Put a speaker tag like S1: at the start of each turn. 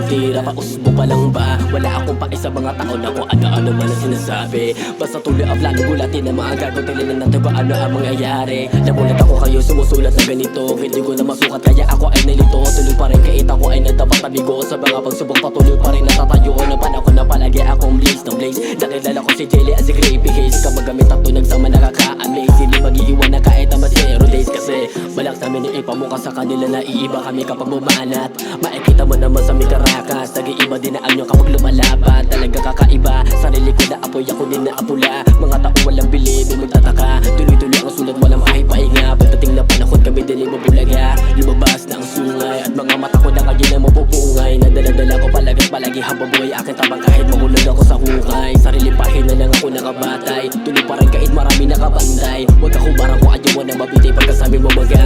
S1: tira, pausbo pa lang ba? Wala akong pake sa mga tao na kung ano-ano man ang sinasabi. Basta tuloy ang plano, gulatin ang mga gagotilin natin kung ano ang mangyayari. Namulat ako kayo, sumusulat na ganito. Hindi ko na masukat kaya ako ay nalito. Tuloy pa rin kahit ako ay nagtapat na bigo. Sa mga pagsubok patuloy pa rin natatayo. Na panahon na palagi akong blaze ng blaze. Nakilala ko si Jelly at si Creepy Haze. Kapag kami tatlo nagsama nakaka-amaze. Hindi mag-iiwan na kahit ang mas 0 days. Kasi balak namin ni ipamuka sa kanila na iiba kami kapag bumanat. Makikita mo naman sa may Caracas, nag-iiba din na anyo kapag lumalaban. Talaga kakaiba, sarili ko na apoy, ako din na apula. Mga taong walang bilib, magtataka. Tuloy-tuloy ang sulat, walang pahinga. Pagdating na panahon kami din ay mabulaga. Lumabas na ang sungay at mga mata ko na ngayon ay mapupungay. Nadala-dala ko palagi habang buhay akin tabang kahit mahulog ako sa hukay. Sarili pahin na lang ako nakabatay. Tuloy pa rin kahit marami nakabantay. Huwag ka kumarang kung ayaw mo na mabitay pagkasabi mo mga